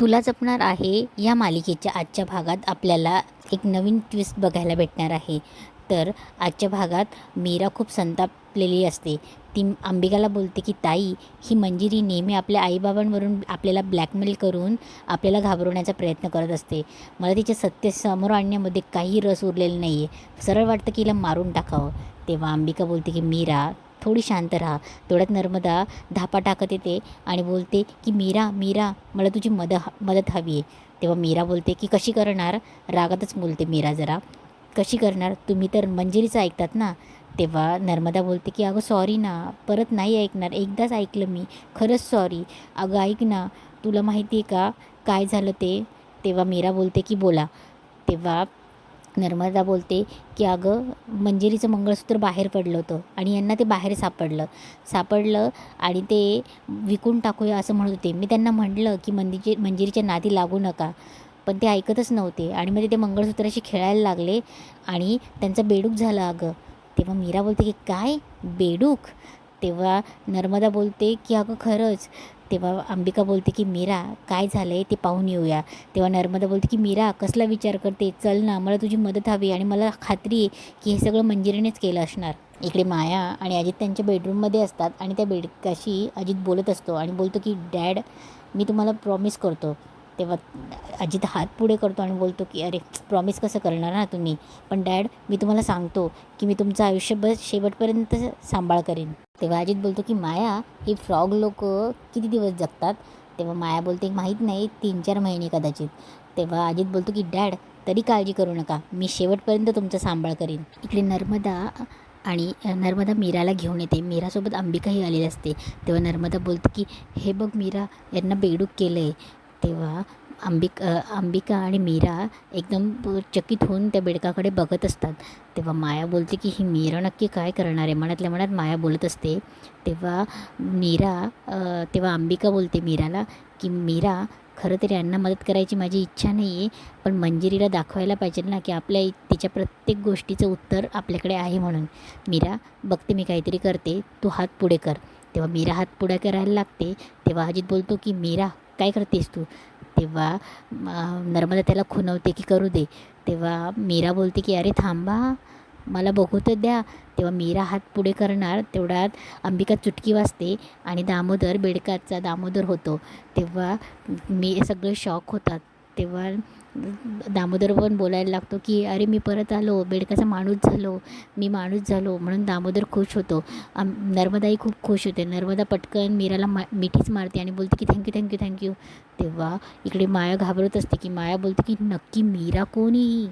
तुला जपणार आहे या मालिकेच्या आजच्या भागात आपल्याला एक नवीन ट्विस्ट बघायला भेटणार आहे. तर आजच्या भागात मीरा खूप संतापलेली असते. ती अंबिकाला बोलते की ताई, ही मंजिरी नेहमी आपल्या आईबाबांवरून आपल्याला ब्लॅकमेल करून आपल्याला घाबरवण्याचा प्रयत्न करत असते. मला तिचे सत्य समोर आणण्यामध्ये काही रस उरलेला नाही आहे. सरळ वाटतं की हिला मारून टाकावं. तेव्हा अंबिका बोलते की मीरा थोडी शांत राहा. तेवढ्यात नर्मदा धापा टाकत येते आणि बोलते की मीरा मीरा मला तुझी मदत हवी आहे. तेव्हा मीरा बोलते की कशी करणार, रागातच बोलते मीरा जरा. कशी करणार, तुम्ही तर मंजिरीचं ऐकतात ना. तेव्हा नर्मदा बोलते की अगं सॉरी ना, परत नाही ऐकणार, एकदाच ऐकलं मी, खरंच सॉरी. अगं ऐक ना, तुला माहिती आहे का काय झालं ते. तेव्हा मीरा बोलते की बोला. तेव्हा नर्मदा बोलते की अगं मंजिरीचं मंगळसूत्र बाहेर पडलं होतं आणि यांना ते बाहेर सापडलं आणि ते विकून टाकूया असं म्हणत होते. मी त्यांना म्हटलं की मंजिरीच्या नादी लागू नका, पण ते ऐकतच नव्हते आणि मग ते मंगळसूत्राशी खेळायला लागले आणि त्यांचं बेडूक झालं अगं. तेव्हा मीरा बोलते की काय बेडूक. तेव्हा नर्मदा बोलते की अगं खरंच. तेव्हा अंबिका बोलते की मीरा काय झालं आहे ते पाहून येऊया. तेव्हा नर्मदा बोलते की मीरा कसला विचार करते, चल ना, मला तुझी मदत हवी आणि मला खात्री आहे की हे सगळं मंजिरीनेच केलं असणार. इकडे माया आणि अजित त्यांच्या बेडरूममध्ये असतात आणि त्या बेडकाशी अजित बोलत असतो आणि बोलतो की डॅड, मी तुम्हाला प्रॉमिस करतो. तेव्हा अजित हात पुढे करतो आणि बोलतो की अरे प्रॉमिस कसं करणार ना तुम्ही, पण डॅड मी तुम्हाला सांगतो की मी तुमचं आयुष्यभर शेवटपर्यंत सांभाळ करेन. तेव्हा अजित बोलतो की माया, हे फ्रॉग लोक किती दिवस जगतात. तेव्हा माया बोलते माहीत नाही, 3-4 महिने कदाचित. तेव्हा अजित बोलतो की डॅड तरी काळजी करू नका, मी शेवटपर्यंत तुमचा सांभाळ करीन. इकडे नर्मदा मीराला घेऊन येते. मीरासोबत अंबिकाही आलेली असते. तेव्हा नर्मदा बोलते की हे बघ मीरा, यांना बेडूक केलं आहे. तेव्हा अंबिका आणि मीरा एकदम चकित होऊन त्या बेडकाकडे बघत असतात. तेव्हा माया बोलते की ही मीरा नक्की काय करणार आहे, मनातल्या मनात माया बोलत असते. तेव्हा अंबिका बोलते मीराला की मीरा, खरं तर यांना मदत करायची माझी इच्छा नाही आहे, पण मंजिरीला दाखवायला पाहिजे ना की तिच्या प्रत्येक गोष्टीचं उत्तर आपल्याकडे आहे म्हणून. मीरा बघते मी काहीतरी करते, तू हात पुढे कर. तेव्हा मीरा हात पुढे करायला लागते. तेव्हा अजित बोलतो की मीरा काय करतेस तू. तेव्हा नर्मदा त्याला खुणवते की करू दे. तेव्हा मीरा बोलते की अरे थांबा, मला बघू तर द्या. तेव्हा मीरा हात पुढे करणार, तेवढ्यात अंबिका चुटकी वाजते आणि बेडकाचा दामोदर होतो. तेव्हा मी सगळे शॉक होतात. तेव्हा दामोदर पण बोलायला लागतो की अरे मी परत आलो, बेडकाचा मी माणूस झालो म्हणून दामोदर खुश होतो. नर्मदाही खूप खुश होते. नर्मदा पटकन मीराला मिठीच मारते आणि बोलते की थँक्यू. तेव्हा इकडे माया घाबरत असते की माया बोलते की नक्की मीरा कोणी.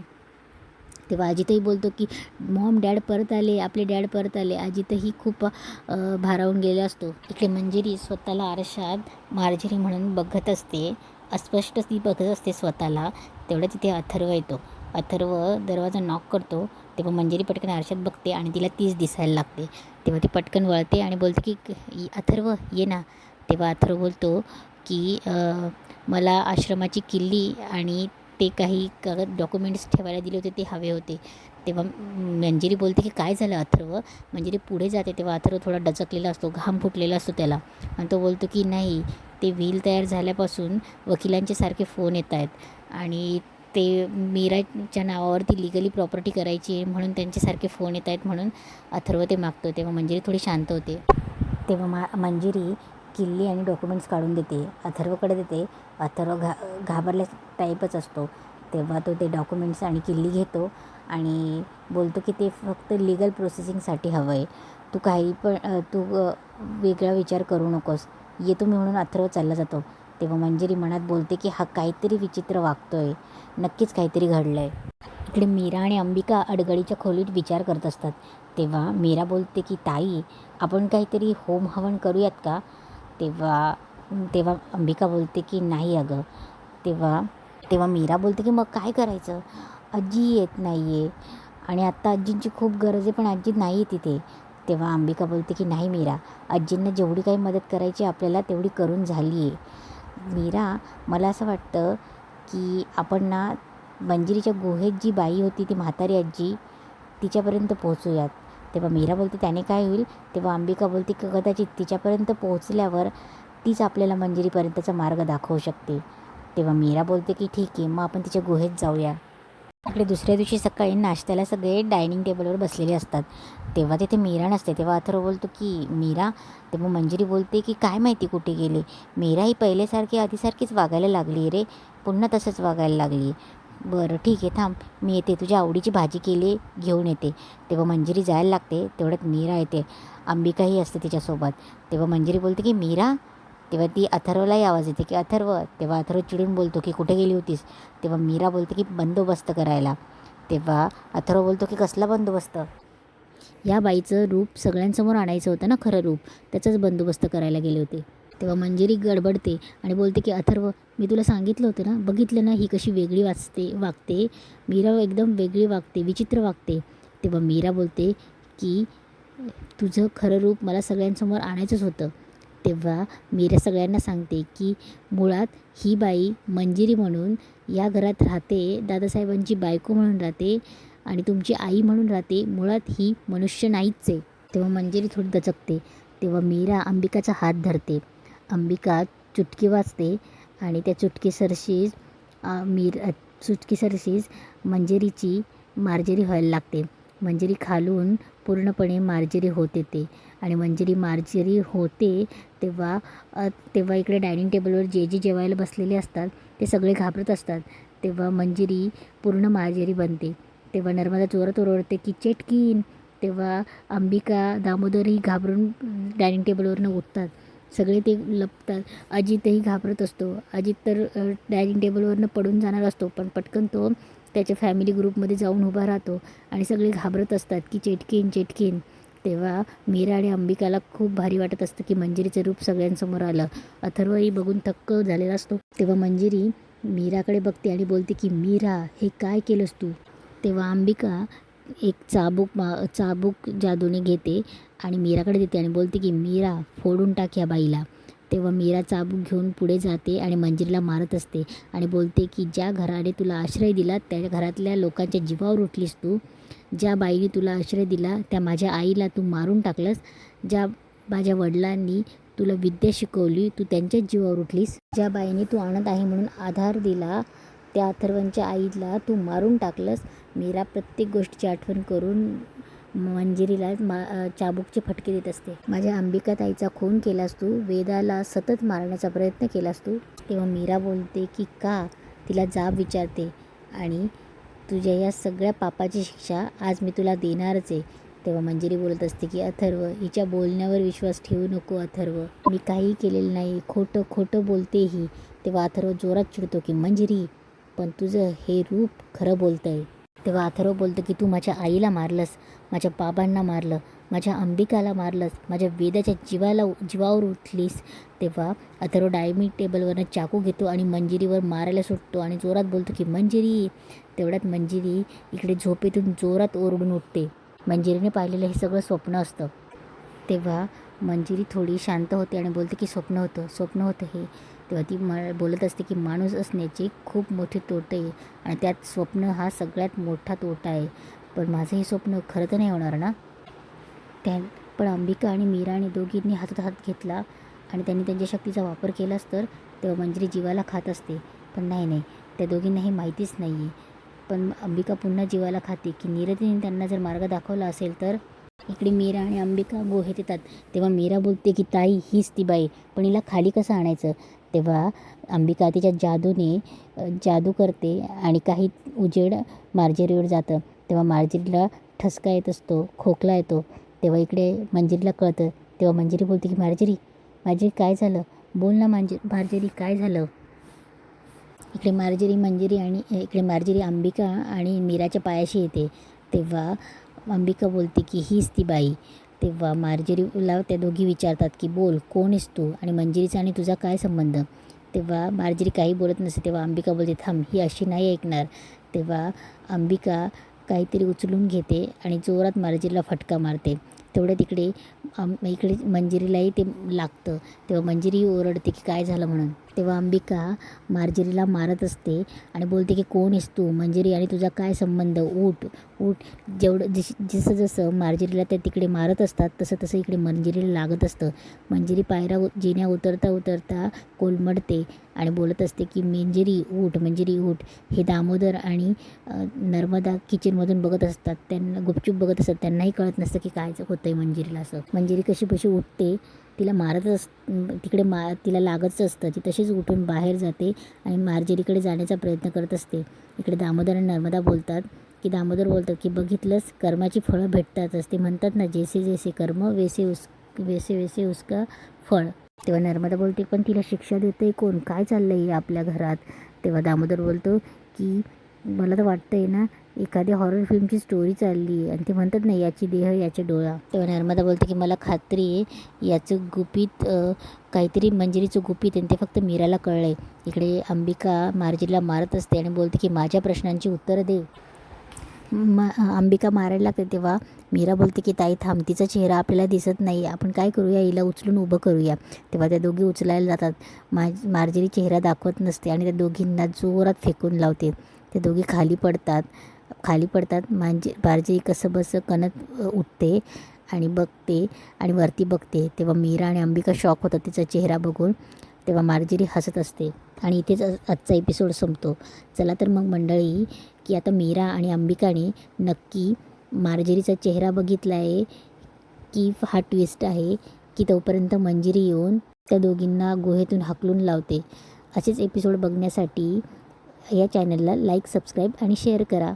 तेव्हा अजितही बोलतो की मॉम डॅड परत आले, आपले डॅड परत आले. अजितही खूप भारावून गेला असतो. इकडे मंजिरी स्वतःला आरशात मार्जरी म्हणून बघत असते. अस्पष्ट ती बघत असते स्वतःला. तेवढ्या तिथे अथर्व येतो. अथर्व दरवाजा नॉक करतो. तेव्हा मंजिरी पटकन आरशात बघते आणि तिला तीच दिसायला लागते. तेव्हा ती पटकन वळते आणि बोलते की अथर्व ये ना. तेव्हा अथर्व बोलतो की मला आश्रमाची किल्ली आणि ते काही कागद डॉक्युमेंट्स ठेवायला दिले होते ते हवे होते. तेव्हा मंजिरी बोलते की काय झालं अथर्व. मंजिरी पुढे जाते. तेव्हा अथर्व थोडा डचकलेला असतो, घाम फुटलेला असतो त्याला, आणि तो बोलतो की नाही, ते व्हील तयार झाल्यापासून वकिलांचे सारखे फोन येत आहेत आणि ते मीराच्या नावावरती लिगली प्रॉपर्टी करायची आहे म्हणून त्यांचे सारखे फोन येत आहेत म्हणून अथर्व ते मागतो. तेव्हा मंजिरी थोडी शांत होते. तेव्हा मंजिरी किल्ली आणि डॉक्युमेंट्स काढून देते, अथर्वकडे देते. अथर्व घाबरल्या टाईपच असतो. तेव्हा तो ते डॉक्युमेंट्स आणि किल्ली घेतो आणि बोलतो की ते फक्त लिगल प्रोसेसिंगसाठी हवं आहे, तू वेगळा विचार करू नकोस, येतो मी म्हणून अथर्व चालला जातो. तेव्हा मंजिरी मनात बोलते की हा काहीतरी विचित्र वागतोय, नक्कीच काहीतरी घडलं आहे. इकडे मीरा आणि अंबिका अडगळीच्या खोलीत विचार करत असतात. तेव्हा मीरा बोलते की ताई, आपण काहीतरी होम हवन करूयात का. तेव्हा तेव्हा अंबिका बोलते की नाही अगं. तेव्हा तेव्हा मीरा बोलते की मग काय करायचं, आजी येत नाही आहे आणि आत्ता आजींची खूप गरज आहे पण आजी नाही आहे तिथे. तेव्हा अंबिका बोलते की नाही मीरा, आजींना जेवढी काही मदत करायची आपल्याला तेवढी करून झाली आहे. मीरा, मला असं वाटतं की आपण ना मंजिरीच्या गुहेत जी बाई होती, ती म्हातारी आजी, तिच्यापर्यंत पोहोचूयात. तेव्हा मीरा बोलते त्याने काय होईल. तेव्हा अंबिका बोलते की कदाचित तिच्यापर्यंत पोहोचल्यावर तीच आपल्याला मंजिरीपर्यंतचा मार्ग दाखवू शकते. तेव्हा मीरा बोलते की ठीक आहे, मग आपण तिच्या गुहेत जाऊया. इकडे दुसऱ्या दिवशी सकाळी नाश्त्याला सगळे डायनिंग टेबलवर बसलेले असतात. तेव्हा तिथे मीरा नसते. तेव्हा अथर्व बोलतो की मीरा. तेव्हा मंजिरी बोलते की काय माहिती कुठे गेली. मीरा ही पहिल्यासारखी आधीसारखीच वागायला लागली रे, पुन्हा तसंच वागायला लागली. बरं ठीक आहे, थांब मी येते, तुझ्या आवडीची भाजी केली घेऊन येते. तेव्हा मंजिरी जायला लागते. तेवढ्यात मीरा येते. अंबिकाही असते तिच्यासोबत. तेव्हा मंजिरी बोलते की मीरा. तेव्हा ती अथर्वलाही आवाज येते की अथर्व. तेव्हा अथर्व चिडून बोलतो की कुठे गेली होतीस. तेव्हा मीरा बोलते की बंदोबस्त करायला. तेव्हा अथर्व बोलतो की कसला बंदोबस्त. या बाईचं रूप सगळ्यांसमोर आणायचं होतं ना, खरं रूप, त्याचाच बंदोबस्त करायला गेले होते. तेव्हा मंजिरी गडबडते आणि बोलते की अथर्व, मी तुला सांगितलं होतं ना, बघितलं ना ही कशी वेगळी वागते. मीरा एकदम वेगळी वागते, विचित्र वागते. तेव्हा मीरा बोलते की तुझं खरं रूप मला सगळ्यांसमोर आणायचंच होतं. तेव्हा मीरा सगळ्यांना सांगते की मुळात ही बाई मंजिरी म्हणून या घरात राहते, दादासाहेबांची बायको म्हणून राहते आणि तुमची आई म्हणून राहते. मुळात ही मनुष्य नाहीच आहे. तेव्हा मंजिरी थोडी दचकते. तेव्हा मीरा अंबिकाचा हात धरते. अंबिका चुटकी वाजते आणि त्या चुटकीसरशीच मंजिरीची मार्जरी व्हायला लागते. मंजिरी खालून पूर्णपणे मार्जरी होत येते आणि मंजिरी मार्जरी होते. तेव्हा इकडे डायनिंग टेबलवर जे जेवायला बसलेले असतात ते सगळे घाबरत असतात. तेव्हा मंजिरी पूर्ण मार्जरी बनते. तेव्हा नर्मदा जोरात ओरडते की चेटकीन. तेव्हा अंबिका, दामोदरही घाबरून डायनिंग टेबलवरनं उठतात. सगळे ते लपतात. अजितही घाबरत असतो. अजित तर डायनिंग टेबलवरनं पडून जाणार असतो, पण पटकन तो त्याच्या फॅमिली ग्रुपमध्ये जाऊन उभा राहतो आणि सगळे घाबरत असतात की चेटकीन चेटकीन. तेव्हा मीरा आणि अंबिकाला खूप भारी वाटत असतं की मंजिरीचं रूप सगळ्यांसमोर आलं. अथर्वही बघून थक्क झालेला असतो. तेव्हा मंजिरी मीराकडे बघते आणि बोलते की मीरा, हे काय केलंस तू. तेव्हा अंबिका एक चाबूक जादूने घेते आणि मीराकडे देते आणि बोलते की मीरा, फोडून टाक या बाईला. तेव्हा मीरा चाबूक घेऊन पुढे जाते आणि मंजिरीला मारत असते आणि बोलते की ज्या घराने तुला आश्रय दिला त्या घरातल्या लोकांच्या जीवावर उठलीस तू. ज्या बाईने तुला आश्रय दिला त्या माझ्या आईला तू मारून टाकलंस. ज्या माझ्या वडिलांनी तुला विद्या शिकवली तू त्यांच्याच जीवावर उठलीस. ज्या बाईने तू अनाथ आहे म्हणून आधार दिला त्या अथर्वच्या आईला तू मारून टाकलंस. मीरा प्रत्येक गोष्टीची आठवण करून मंजिरीला चाबूकचे फटके देत असते. माझ्या अंबिका ताईचा खून केलास तू, वेदाला सतत मारण्याचा प्रयत्न केलास तू. तेव्हा मीरा बोलते की का, तिला जाब विचारते आणि तुझ्या या सगळ्या पापाची शिक्षा आज मी तुला देणारच आहे. तेव्हा मंजिरी बोलत असते की अथर्व, हिच्या बोलण्यावर विश्वास ठेवू नको अथर्व, मी काही केलेलं नाही, खोटं खोटं बोलते ही. तेव्हा अथर्व जोरात चिडतो की मंजिरी, पण तुझं हे रूप खरं बोलतं आहे. तेव्हा अथर्व बोलतं की तू माझ्या आईला मारलंस, माझ्या बाबांना मारलं, माझ्या अंबिकाला मारलंस, माझ्या वेदाच्या जीवावर उठलीस. तेव्हा अथर्व डायनिंग टेबलवरनं चाकू घेतो आणि मंजिरीवर मारायला सुटतो आणि जोरात बोलतो की मंजिरी. तेवढ्यात मंजिरी इकडे झोपेतून जोरात ओरडून उठते. मंजिरीने पाहिलेलं हे सगळं स्वप्न असतं. तेव्हा मंजिरी थोडी शांत होते आणि बोलते की स्वप्न होतं हे. तेव्हा ती बोलत असते की माणूस असण्याचे खूप मोठे तोटे आहे आणि त्यात स्वप्न हा सगळ्यात मोठा तोटा आहे. पण माझं हे स्वप्न खरं तर नाही होणार ना. पण अंबिका आणि मीराने दोघींनी हातात हात घेतला आणि त्यांनी त्यांच्या शक्तीचा वापर केलाच तर. तेव्हा मंजिरी जीवाला खात असते. पण नाही, त्या दोघींना हे माहितीच नाही आहे. पण अंबिका पुन्हा जीवाला खाते की नीरजने त्यांना जर मार्ग दाखवला असेल तर. इकडे मीरा आणि अंबिका गुहेत येतात. तेव्हा मीरा बोलते की ताई, हीच ती बाई, पण हिला खाली कसं आणायचं. तेव्हा अंबिका तिच्या जादूने जादू करते आणि काही उजेड मार्जरीवर जातं. तेव्हा मार्जरीला ठसका येत असतो, खोकला येतो. तेव्हा इकडे मंजिरीला कळतं. तेव्हा मंजिरी बोलते की मार्जरी काय झालं, बोल ना मार्जरी काय झालं. इकडे मार्जरी अंबिका आणि मीराच्या पायाशी येते. तेव्हा अंबिका बोलते की हीच ती बाई. तेव्हा मार्जरीला त्या दोघी विचारतात की बोल, कोण आहेस तू आणि मंजिरीचा आणि तुझा काय संबंध. तेव्हा मार्जरी काही बोलत नसते. तेव्हा अंबिका बोलते थांब, ही अशी नाही ऐकणार. तेव्हा अंबिका काहीतरी उचलून घेते आणि जोरात मार्जरीला फटका मारते. तेवढं तिकडे इकडे मंजिरीलाही ते लागतं. तेव्हा मंजिरी ओरडते की काय झालं म्हणून. तेव्हा अंबिका मार्जरीला मारत असते आणि बोलते की कोण आहेस तू मंजिरी आणि तुझा काय संबंध, उठ उठ. जसं जसं मार्जरीला त्या तिकडे मारत असतात तसं तसं इकडे मंजिरीला लागत असतं. मंजिरी पायऱ्या जिन्या उतरता उतरता कोलमडते आणि बोलत असते की मंजिरी उठ. हे दामोदर आणि नर्मदा किचनमधून बघत असतात, त्यांना गुपचूप बघत असतात. त्यांनाही कळत नसतं की काय होतं आहे मंजिरीला. असं मंजिरी कशी उठते, तिला तिकडे तिला लागतच असतं. ती तशीच उठून बाहेर जाते आणि मार्जरीकडे जाण्याचा प्रयत्न करत असते. इकडे दामोदर आणि नर्मदा बोलतात की बघितलंस, कर्माची फळं भेटतातच. ते म्हणतात ना, जैसे जैसे कर्म वैसे वैसे उसका फळ. तेव्हा नर्मदा बोलते पण तिला शिक्षा देते कोण, काय चाललं आहे आपल्या घरात. तेव्हा दामोदर बोलतो की मला तर वाटतं आहे ना एखाद्या हॉरर फिल्मची स्टोरी चालली आहे आणि ते म्हणतात ना याची देह याचे डोळा. तेव्हा नर्मदा बोलते की मला खात्री आहे याचं गुपित काहीतरी मंजिरीचं गुपित आहे, ते फक्त मीराला कळलं आहे. इकडे अंबिका मार्जरीला मारत असते आणि बोलते की माझ्या प्रश्नांची उत्तरं दे. अंबिका मारायला लागते तेव्हा मीरा बोलते की ताई थांब, तिचा चेहरा आपल्याला दिसत नाही, आपण काय करूया, हिला उचलून उभं करूया. तेव्हा त्या दोघी उचलायला जातात. मार्जरी चेहरा दाखवत नसते आणि त्या दोघींना जोरात फेकून लावते. ते दोघी खाली पडतात. मार्जरी कसं बसं कणत उठते आणि बघते आणि वरती बघते. तेव्हा मीरा आणि अंबिका शॉक होतात तिचा चेहरा बघून. तेव्हा मार्जरी हसत असते आणि इथेच आजचा एपिसोड संपतो. चला तर मग मंडळी, की आता मीरा आणि अंबिकाने नक्की मार्जरीचा चेहरा बघितला आहे की हा ट्विस्ट आहे, की तोपर्यंत मंजिरी येऊन त्या दोघींना गुहेतून हाकलून लावते. असेच एपिसोड बघण्यासाठी या चॅनलला लाईक, सबस्क्राईब आणि शेअर करा.